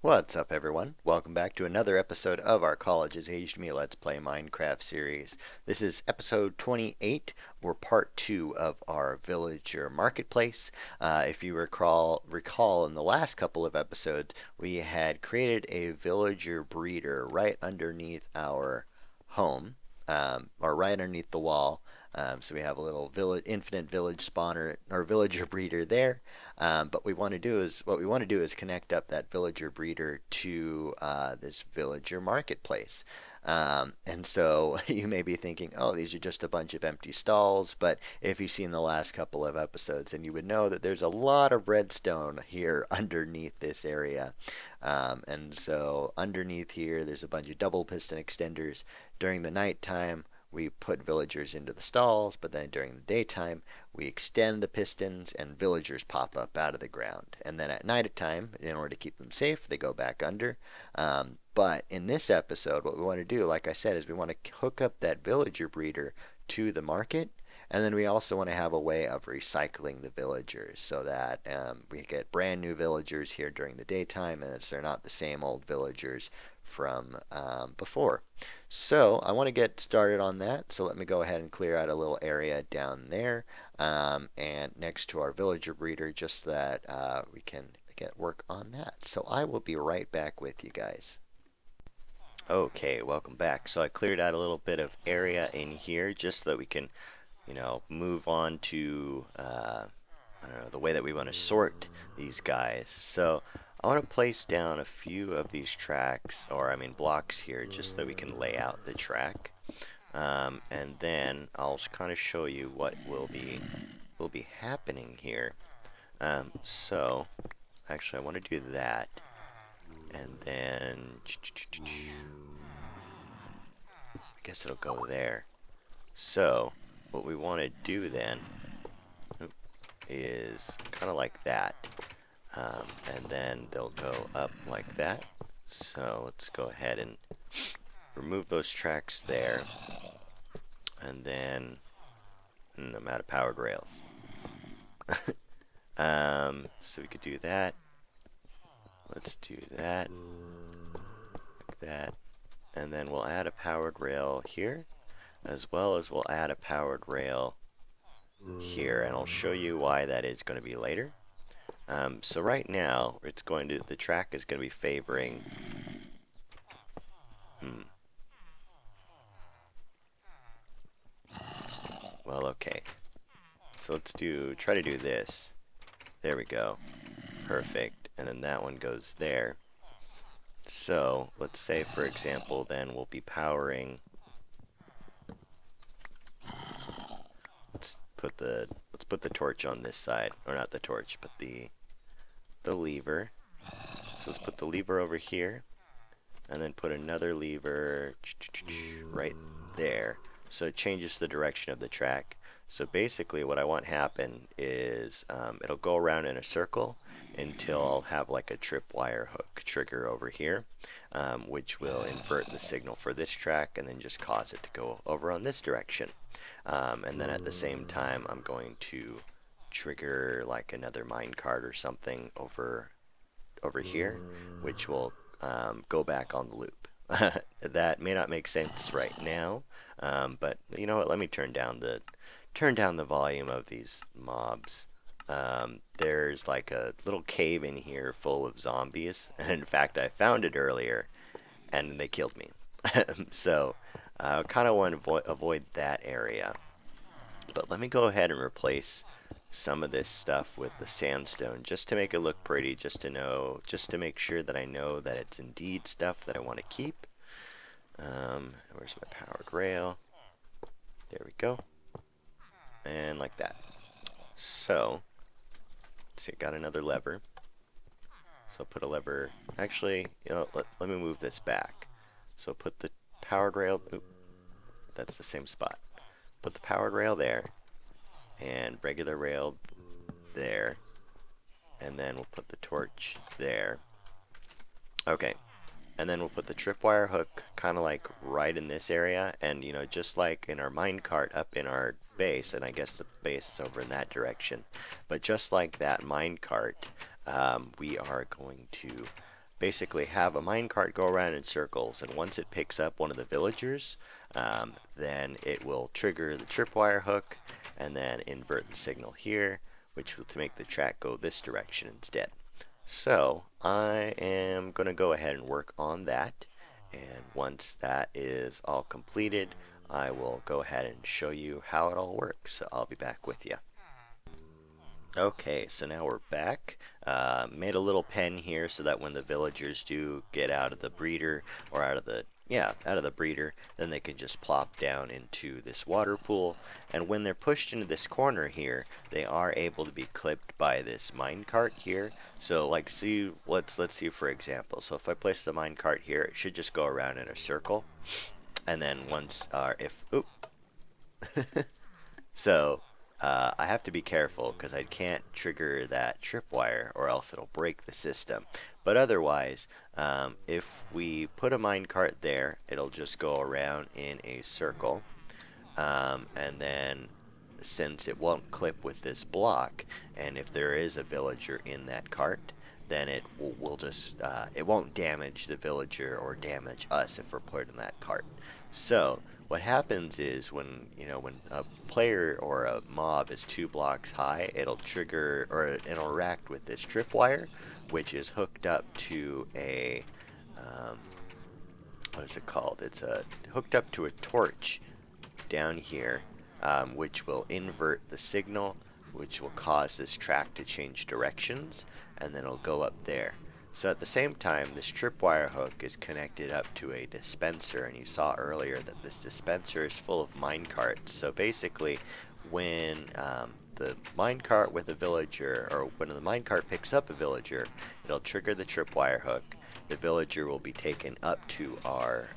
What's up, everyone? Welcome back to another episode of our College has Aged Me Let's Play Minecraft series. This is episode 28, or part 2 of our villager marketplace. If you recall in the last couple of episodes, we had created a villager breeder right underneath our home, or right underneath the wall. So we have a little infinite village spawner or villager breeder there. But what we want to do is connect up that villager breeder to this villager marketplace. And so you may be thinking, oh, these are just a bunch of empty stalls. But if you've seen the last couple of episodes, then you would know that there's a lot of redstone here underneath this area. And so underneath here, there's a bunch of double piston extenders. During the nighttime, we put villagers into the stalls, but then during the daytime, we extend the pistons and villagers pop up out of the ground. And then at night time, in order to keep them safe, they go back under. But in this episode, what we want to do, like I said, is we want to hook up that villager breeder to the market. And then we also want to have a way of recycling the villagers so that we get brand new villagers here during the daytime and they're not the same old villagers from before. So I want to get started on that. So let me go ahead and clear out a little area down there and next to our villager breeder just so that we can get work on that. So I will be right back with you guys. Okay, welcome back. So I cleared out a little bit of area in here just so that we can move on to I don't know, the way that we want to sort these guys. So I want to place down a few of these tracks, or I mean blocks here, just so that we can lay out the track. And then I'll kind of show you what will be happening here. So actually, I want to do that, and then I guess it'll go there. So what we want to do then is kind of like that, and then they'll go up like that. So let's go ahead and remove those tracks there, and then I'm out of powered rails. So we could do that. Let's do that, like that, and then we'll add a powered rail here, as well as we'll add a powered rail here, and I'll show you why that is going to be later. So right now, the track is going to be favoring. Well, okay. So let's try to do this. There we go. Perfect. And then that one goes there. So let's say, for example, then we'll be powering. Let's put the torch on this side, or not the torch, but the lever. So let's put the lever over here, and then put another lever right there. So it changes the direction of the track. So basically what I want happen is it'll go around in a circle until I'll have like a tripwire hook trigger over here, which will invert the signal for this track and then just cause it to go over on this direction. And then at the same time I'm going to trigger like another minecart or something over here, which will go back on the loop. That may not make sense right now, but you know what, let me turn down the volume of these mobs. There's like a little cave in here full of zombies, and in fact I found it earlier and they killed me. So I kind of want to avoid that area. But let me go ahead and replace some of this stuff with the sandstone just to make it look pretty, just to make sure that I know that it's indeed stuff that I want to keep. Where's my powered rail? There we go. And like that. So let's see, got another lever. So I'll put a lever. Actually, let me move this back. So put the powered rail. That's the same spot. Put the powered rail there, and regular rail there, and then we'll put the torch there. Okay, and then we'll put the tripwire hook kind of like right in this area, and just like in our minecart up in our base, and I guess the base is over in that direction, but just like that minecart, we are going to basically have a minecart go around in circles, and once it picks up one of the villagers, then it will trigger the tripwire hook and then invert the signal here, which will to make the track go this direction instead. So I am going to go ahead and work on that, and once that is all completed, I will go ahead and show you how it all works. So I'll be back with you. Okay, so now we're back. Made a little pen here so that when the villagers do get out of the breeder, or out of the breeder, then they can just plop down into this water pool. And when they're pushed into this corner here, they are able to be clipped by this minecart here. So like see, let's see for example. So if I place the minecart here, it should just go around in a circle. And then once so I have to be careful because I can't trigger that tripwire or else it'll break the system. But otherwise, if we put a minecart there, it'll just go around in a circle. And then since it won't clip with this block, and if there is a villager in that cart, then it will just, it won't damage the villager or damage us if we're put in that cart. So what happens is when a player or a mob is 2 blocks high, it'll trigger or interact with this tripwire, which is hooked up to a what is it called? It's hooked up to a torch down here, which will invert the signal, which will cause this track to change directions, and then it'll go up there. So at the same time, this tripwire hook is connected up to a dispenser, and you saw earlier that this dispenser is full of minecarts. So basically, when the minecart with a villager, or when the minecart picks up a villager, it'll trigger the tripwire hook. The villager will be taken up to our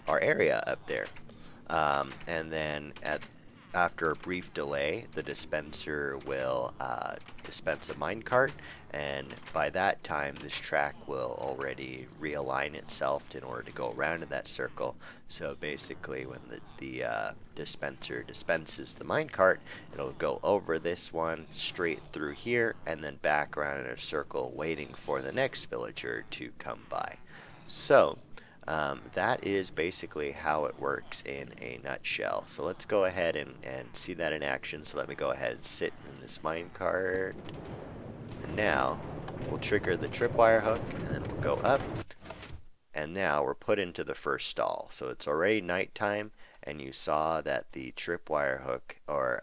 area up there, and then after a brief delay, the dispenser will dispense a minecart, and by that time this track will already realign itself in order to go around in that circle. So basically when the dispenser dispenses the minecart, it'll go over this one, straight through here, and then back around in a circle waiting for the next villager to come by. So that is basically how it works in a nutshell. So let's go ahead and see that in action. So let me go ahead and sit in this minecart. And now we'll trigger the tripwire hook, and then we'll go up. And now we're put into the first stall. So it's already nighttime, and you saw that the tripwire hook, or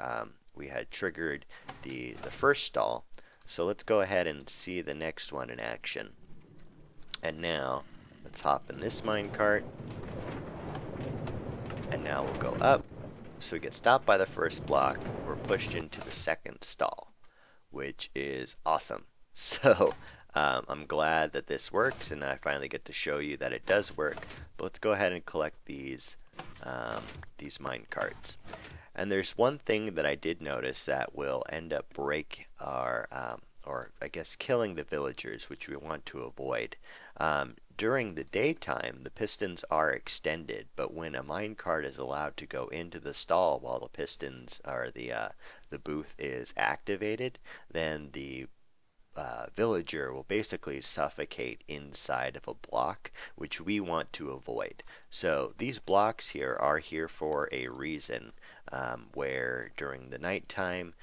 we had triggered the first stall. So let's go ahead and see the next one in action. And now let's hop in this minecart, and now we'll go up. So we get stopped by the first block, we're pushed into the second stall, which is awesome. So I'm glad that this works, and I finally get to show you that it does work. But let's go ahead and collect these minecarts. And there's one thing that I did notice that will end up break our, or I guess killing the villagers, which we want to avoid. During the daytime, the pistons are extended, but when a minecart is allowed to go into the stall while the pistons or the booth is activated, then the villager will basically suffocate inside of a block, which we want to avoid. So these blocks here are here for a reason, where during the nighttime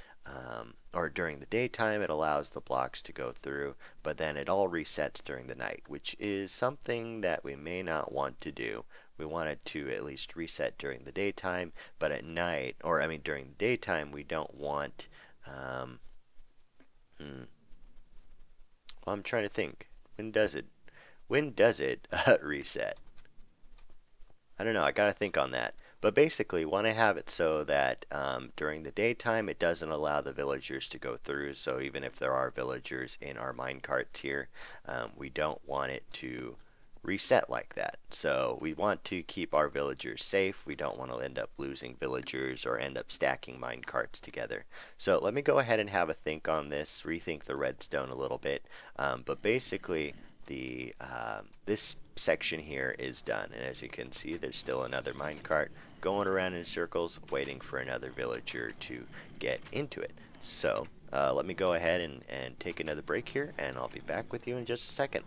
or during the daytime it allows the blocks to go through, but then it all resets during the night, which is something that we may not want to do. We want it to at least reset during the daytime, but at night, or I mean during the daytime, we don't want well, I'm trying to think. When does it reset? I don't know. I gotta think on that. But basically, want to have it so that during the daytime, it doesn't allow the villagers to go through. So even if there are villagers in our minecarts here, we don't want it to reset like that. So we want to keep our villagers safe. We don't want to end up losing villagers or end up stacking minecarts together. So let me go ahead and have a think on this, rethink the redstone a little bit. But basically, this section here is done, and as you can see, there's still another minecart going around in circles waiting for another villager to get into it. So let me go ahead and take another break here, and I'll be back with you in just a second.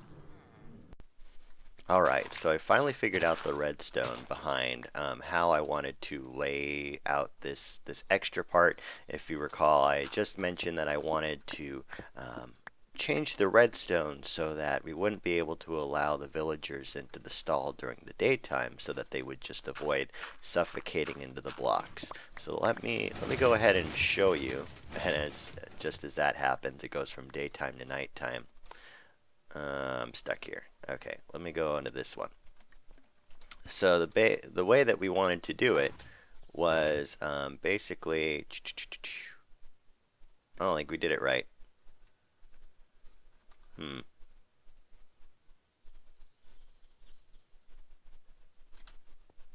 Alright, so I finally figured out the redstone behind how I wanted to lay out this extra part. If you recall, I just mentioned that I wanted to change the redstone so that we wouldn't be able to allow the villagers into the stall during the daytime, so that they would just avoid suffocating into the blocks. So let me go ahead and show you, and just as that happens, it goes from daytime to nighttime. I'm stuck here. Okay, let me go into this one. So the way that we wanted to do it was basically, I don't think we did it right.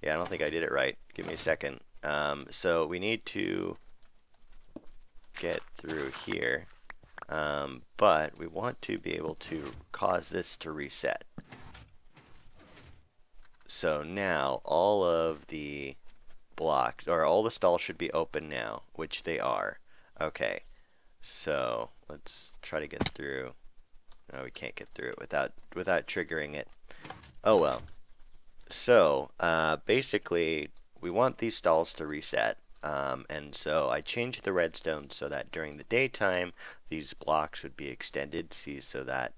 Yeah, I don't think I did it right. Give me a second. So we need to get through here. But we want to be able to cause this to reset. So now all of the blocks, or all the stalls should be open now, which they are. Okay, so let's try to get through. No, we can't get through it without triggering it. Oh well. So basically, we want these stalls to reset. And so I changed the redstone so that during the daytime these blocks would be extended. See, so that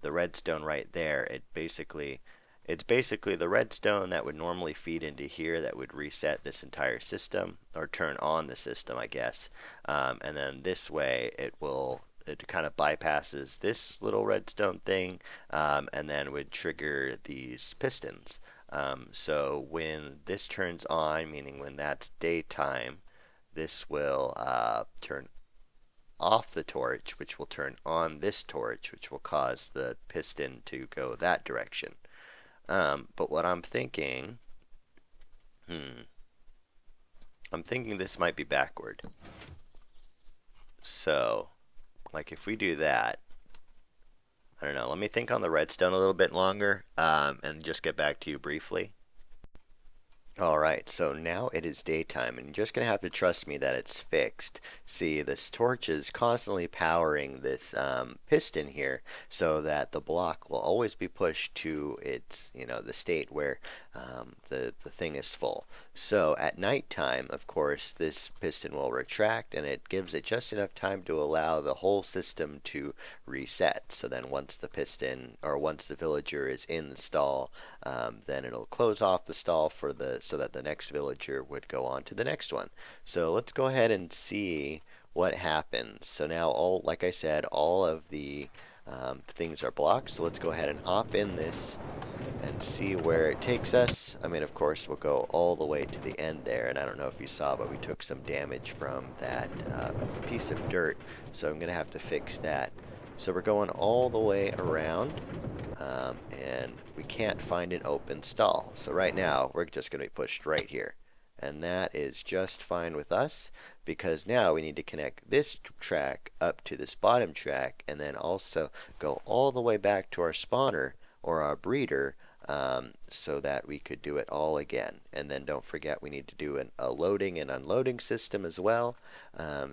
the redstone right there, it's basically the redstone that would normally feed into here that would reset this entire system, or turn on the system, I guess. And then this way it kind of bypasses this little redstone thing, and then would trigger these pistons. So when this turns on, meaning when that's daytime, this will turn off the torch, which will turn on this torch, which will cause the piston to go that direction. But what I'm thinking, I'm thinking this might be backward. So, like if we do that, I don't know, let me think on the redstone a little bit longer, and just get back to you briefly. Alright, so now it is daytime, and you're just going to have to trust me that it's fixed. See, this torch is constantly powering this piston here, so that the block will always be pushed to its, the state where the thing is full. So at nighttime, of course, this piston will retract, and it gives it just enough time to allow the whole system to reset. So then once the piston, or once the villager is in the stall, then it'll close off the stall so that the next villager would go on to the next one. So let's go ahead and see what happens. So now, like I said, all of the things are blocked. So let's go ahead and hop in this and see where it takes us. I mean, of course, we'll go all the way to the end there, and I don't know if you saw, but we took some damage from that piece of dirt, so I'm going to have to fix that. So we're going all the way around, and we can't find an open stall. So right now, we're just going to be pushed right here. And that is just fine with us, because now we need to connect this track up to this bottom track, and then also go all the way back to our spawner, or our breeder, so that we could do it all again. And then don't forget, we need to do a loading and unloading system as well.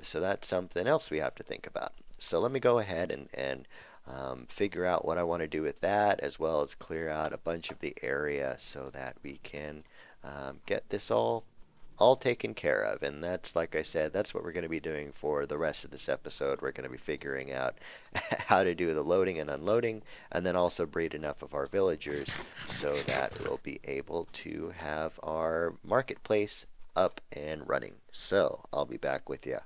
So that's something else we have to think about. So let me go ahead and figure out what I want to do with that, as well as clear out a bunch of the area so that we can get this all taken care of. And that's, like I said, that's what we're going to be doing for the rest of this episode. We're going to be figuring out how to do the loading and unloading, and then also breed enough of our villagers so that we'll be able to have our marketplace up and running. So I'll be back with you.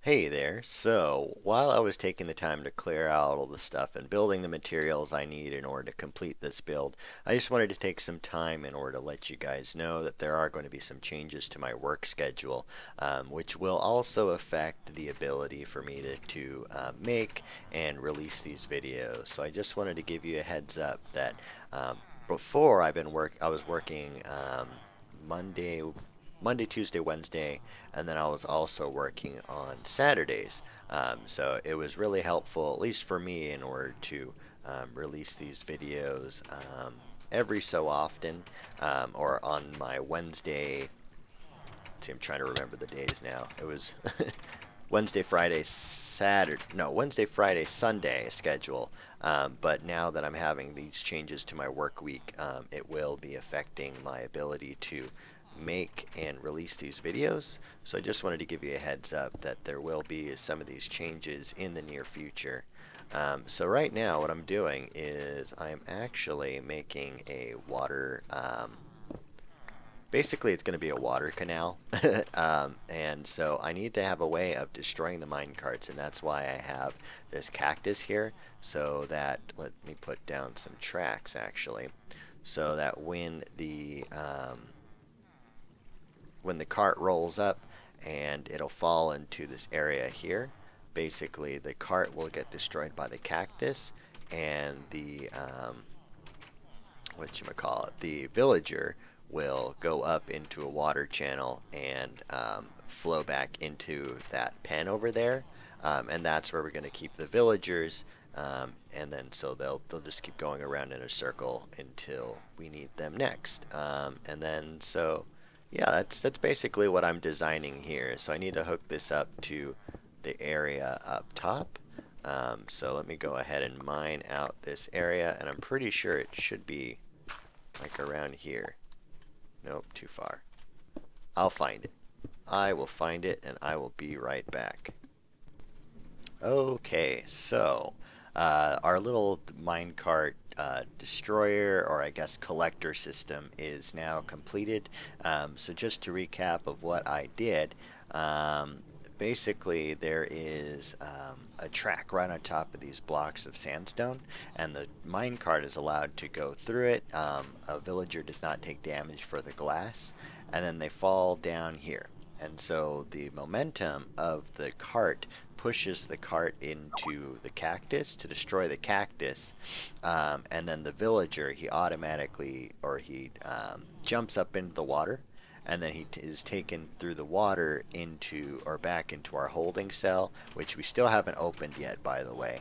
Hey there. So, while I was taking the time to clear out all the stuff and building the materials I need in order to complete this build, I just wanted to take some time in order to let you guys know that there are going to be some changes to my work schedule, which will also affect the ability for me to make and release these videos. So I just wanted to give you a heads up that before I was working Monday, Tuesday, Wednesday, and then I was also working on Saturdays. So it was really helpful, at least for me, in order to release these videos every so often, or on my Wednesday see, I'm trying to remember the days now. It was Wednesday, Friday, Saturday, no, Wednesday, Friday, Sunday schedule. But now that I'm having these changes to my work week, it will be affecting my ability to make and release these videos. So I just wanted to give you a heads up that there will be some of these changes in the near future. So right now what I'm doing is I'm actually making a water, basically it's going to be a water canal. And so I need to have a way of destroying the mine carts, and that's why I have this cactus here, so that, let me put down some tracks actually, so that when the cart rolls up and it'll fall into this area here, basically the cart will get destroyed by the cactus, and the whatchamacallit, the villager will go up into a water channel and flow back into that pen over there, and that's where we're going to keep the villagers, and then so they'll just keep going around in a circle until we need them next, and then so yeah, that's basically what I'm designing here. So I need to hook this up to the area up top. So let me go ahead and mine out this area, and I'm pretty sure it should be like around here. Nope, too far. I'll find it. I will find it, and I will be right back. Okay, so our little minecart destroyer, or I guess collector system, is now completed. So just to recap of what I did, basically there is a track right on top of these blocks of sandstone, and the minecart is allowed to go through it. A villager does not take damage for the glass, and then they fall down here. And so the momentum of the cart pushes the cart into the cactus to destroy the cactus, and then the villager, he automatically, or he jumps up into the water, and then he is taken through the water into, or back into our holding cell, which we still haven't opened yet, by the way.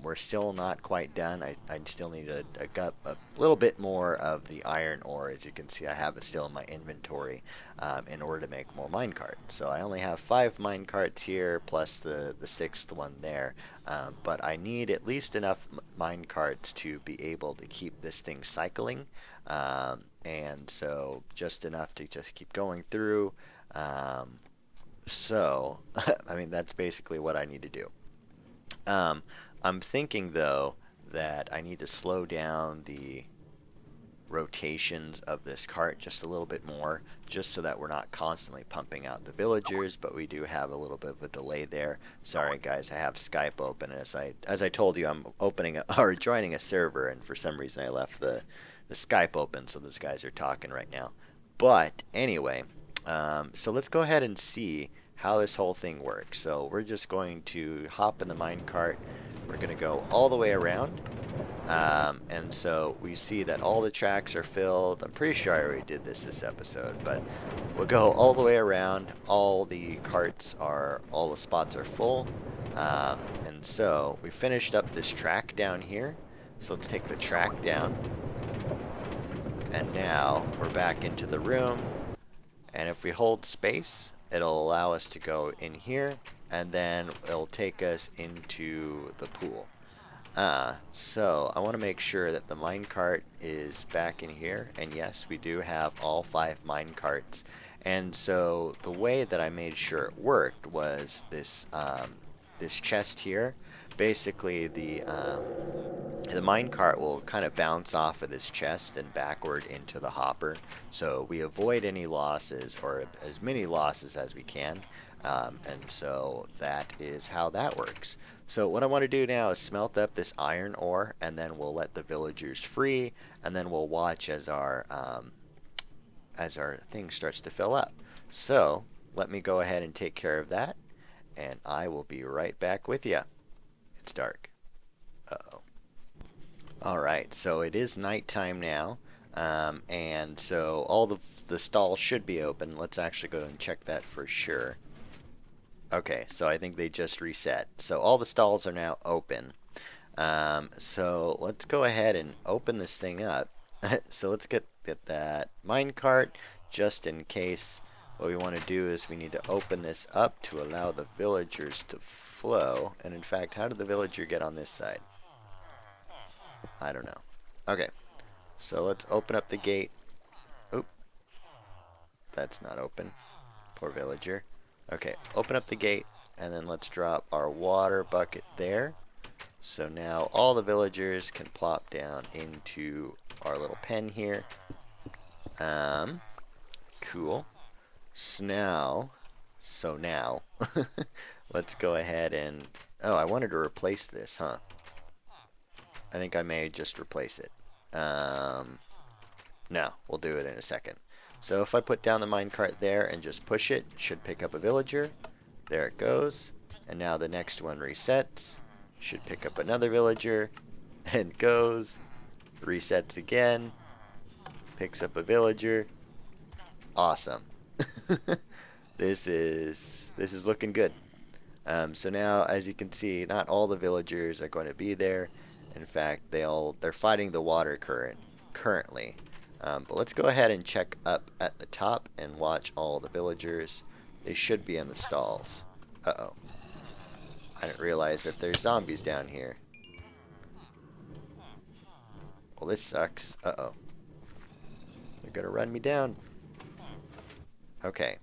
We're still not quite done. I still need a little bit more of the iron ore. As you can see, I have it still in my inventory in order to make more minecarts. So I only have 5 minecarts here, plus the 6th one there. But I need at least enough minecarts to be able to keep this thing cycling. And so just enough to just keep going through. So, I mean, that's basically what I need to do. I'm thinking, though, that I need to slow down the rotations of this cart just a little bit more, just so that we're not constantly pumping out the villagers, but we do have a little bit of a delay there. Sorry guys, I have Skype open. As I told you, I'm opening or joining a server, and for some reason I left the Skype open, so those guys are talking right now. But anyway, so let's go ahead and see how this whole thing works. So we're just going to hop in the minecart. We're going to go all the way around. And so we see that all the tracks are filled. I'm pretty sure I already did this episode, but we'll go all the way around. All the carts are, all the spots are full. And so we finished up this track down here. So let's take the track down. And now we're back into the room. And if we hold space, it'll allow us to go in here, and then it'll take us into the pool. So I want to make sure that the minecart is back in here, and yes, we do have all 5 minecarts. And so the way that I made sure it worked was this this chest here. Basically, the minecart will kind of bounce off of this chest and backward into the hopper, so we avoid any losses, or as many losses as we can. And so that is how that works. So what I want to do now is smelt up this iron ore, and then we'll let the villagers free, and then we'll watch as our thing starts to fill up. So let me go ahead and take care of that, and I will be right back with you. It's dark. Uh-oh. Alright, so it is nighttime now, and so all the stalls should be open. Let's actually go and check that for sure. Okay, so I think they just reset. So all the stalls are now open. So let's go ahead and open this thing up. So let's get that minecart just in case what we want to do is we need to open this up to allow the villagers to flow. And in fact, how did the villager get on this side? I don't know. Okay, so let's open up the gate. Oop, that's not open. Poor villager. Okay, open up the gate, and then let's drop our water bucket there. So now all the villagers can plop down into our little pen here. Cool. So now, let's go ahead and... Oh, I wanted to replace this, huh? I think I may just replace it. No, we'll do it in a second. So if I put down the minecart there and just push it, it should pick up a villager. There it goes. And now the next one resets. Should pick up another villager. And goes. Resets again. Picks up a villager. Awesome. This is looking good. So now, as you can see, not all the villagers are going to be there. In fact, they're fighting the water currently. But let's go ahead and check up at the top and watch all the villagers. They should be in the stalls. Uh-oh. I didn't realize that there's zombies down here. Well, this sucks. Uh-oh. They're gonna run me down. Okay.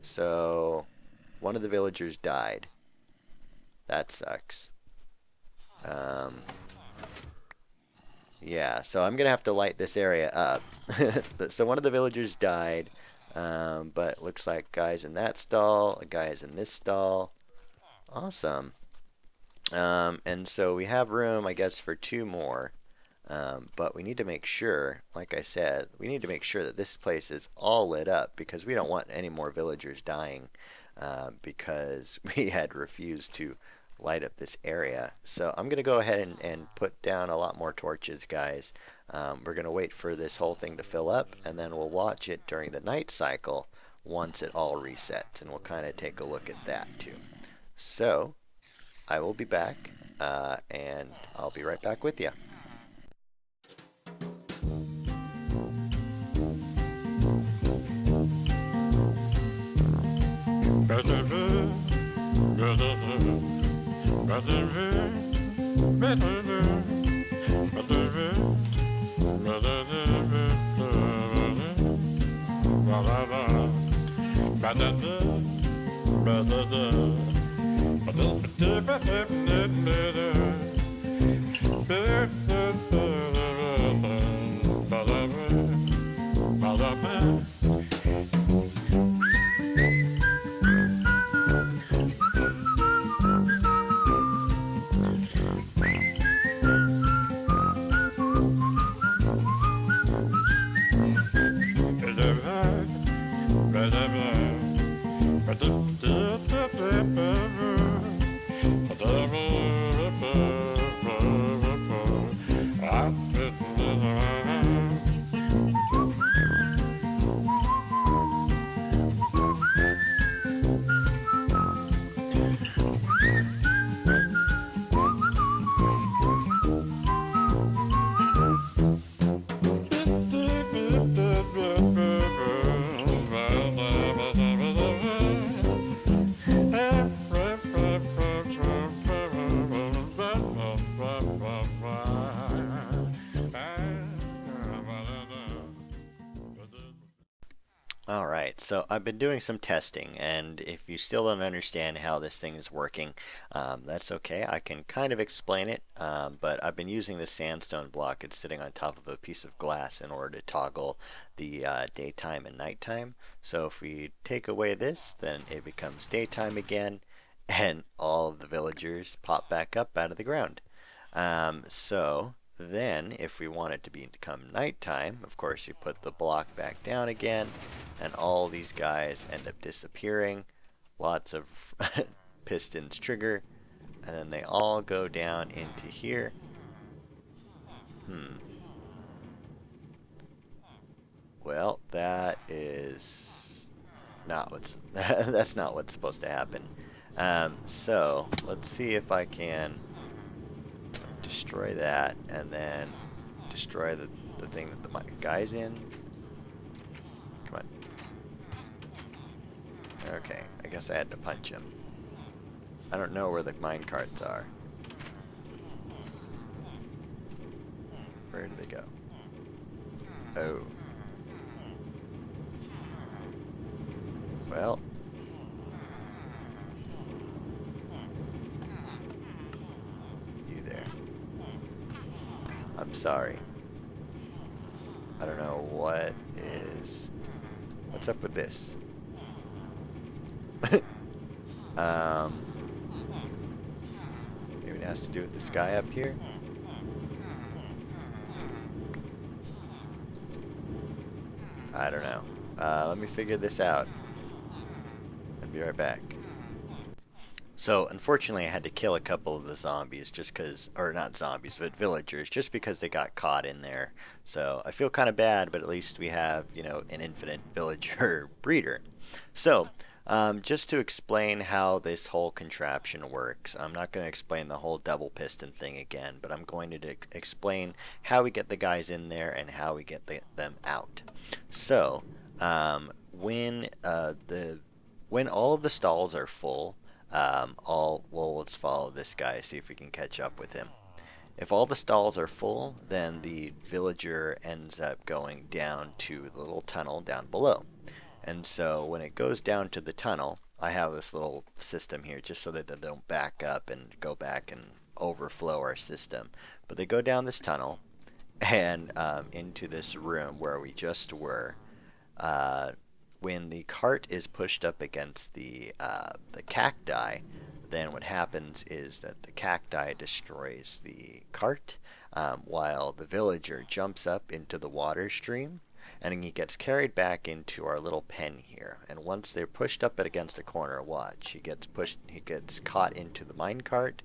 So, one of the villagers died. That sucks. Yeah, so I'm gonna have to light this area up. So one of the villagers died, but looks like guys in that stall, a guy's in this stall. Awesome. And so we have room, I guess, for 2 more. But we need to make sure, like I said, we need to make sure that this place is all lit up because we don't want any more villagers dying because we had refused to light up this area. So I'm going to go ahead and put down a lot more torches, guys. We're going to wait for this whole thing to fill up, and then we'll watch it during the night cycle once it all resets, and we'll kind of take a look at that too. So I will be back, and I'll be right back with you. Alright, so I've been doing some testing, and if you still don't understand how this thing is working, that's okay. I can kind of explain it, but I've been using this sandstone block. It's sitting on top of a piece of glass in order to toggle the daytime and nighttime. So if we take away this, then it becomes daytime again, and all of the villagers pop back up out of the ground. So then, if we want it to become nighttime, of course, you put the block back down again, and all these guys end up disappearing. Lots of pistons trigger, and then they all go down into here. Well, that is not what's that's not what's supposed to happen. So let's see if I can destroy that, and then destroy the thing that the guy's in. Come on. Okay, I guess I had to punch him. I don't know where the mine carts are. Where do they go? Oh. Well. You there. I'm sorry. I don't know what is... What's up with this? um... Maybe it has to do with this guy up here? I don't know. Let me figure this out. I'll be right back. So, unfortunately, I had to kill a couple of the zombies just because, or not zombies, but villagers, just because they got caught in there. So, I feel kind of bad, but at least we have, you know, an infinite villager breeder. So, just to explain how this whole contraption works, I'm not going to explain the whole double piston thing again, but I'm going to explain how we get the guys in there and how we get them out. So, when when all of the stalls are full, well, let's follow this guy, see if we can catch up with him. If all the stalls are full, then the villager ends up going down to the little tunnel down below. And so when it goes down to the tunnel, I have this little system here just so that they don't back up and go back and overflow our system. But they go down this tunnel and into this room where we just were. When the cart is pushed up against the cacti, then what happens is that the cacti destroys the cart, while the villager jumps up into the water stream, and he gets carried back into our little pen here. And once they're pushed up against a corner, watch, he gets caught into the minecart,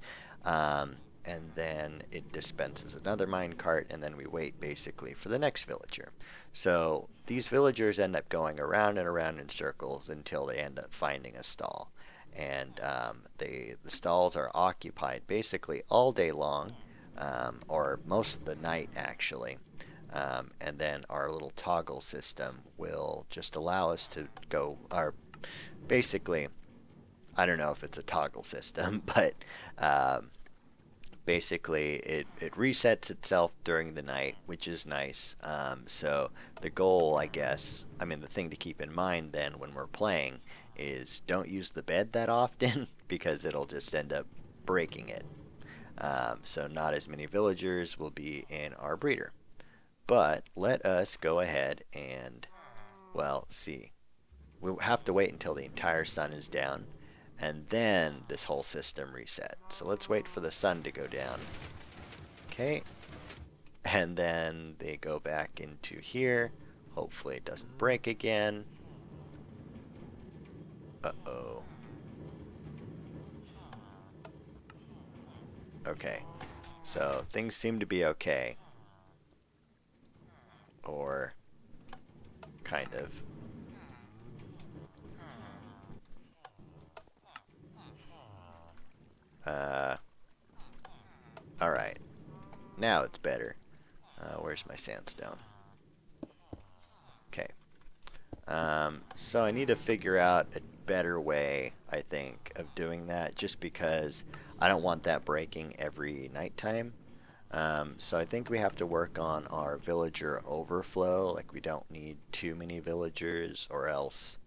and then it dispenses another minecart, and then we wait basically for the next villager. So these villagers end up going around and around in circles until they end up finding a stall. And the stalls are occupied basically all day long, or most of the night actually. And then our little toggle system will just allow us to go, or basically, I don't know if it's a toggle system, but basically it resets itself during the night, which is nice. So the goal, I guess, I mean the thing to keep in mind then when we're playing is don't use the bed that often because it'll just end up breaking it. So not as many villagers will be in our breeder. But let us go ahead and, well, see. We'll have to wait until the entire sun is down, and then this whole system resets. So let's wait for the sun to go down. Okay. And then they go back into here. Hopefully it doesn't break again. Uh-oh. Okay. So things seem to be okay. Or kind of. Alright. Now it's better. Where's my sandstone? Okay. So I need to figure out a better way, I think, of doing that, just because I don't want that breaking every nighttime. So I think we have to work on our villager overflow, like we don't need too many villagers, or else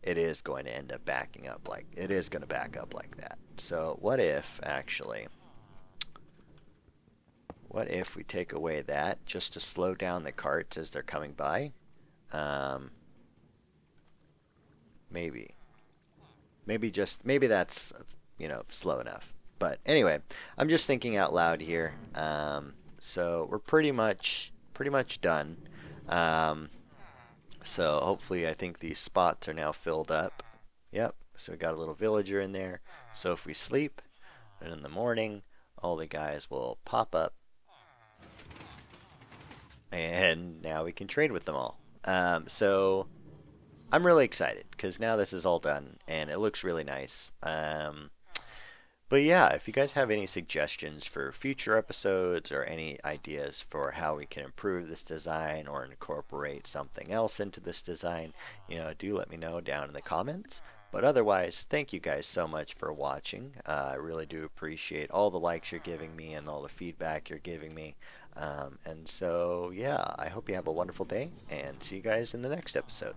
it is going to end up backing up like, it is going to back up like that. So what if, actually, what if we take away that just to slow down the carts as they're coming by? Maybe. Maybe that's, you know, slow enough. But anyway, I'm just thinking out loud here. So we're pretty much done. So hopefully I think these spots are now filled up. Yep, so we got a little villager in there. So if we sleep, and in the morning, all the guys will pop up. And now we can trade with them all. So I'm really excited because now this is all done and it looks really nice. But yeah, if you guys have any suggestions for future episodes or any ideas for how we can improve this design or incorporate something else into this design, you know, do let me know down in the comments. But otherwise, thank you guys so much for watching. I really do appreciate all the likes you're giving me and all the feedback you're giving me. And so, yeah, I hope you have a wonderful day and see you guys in the next episode.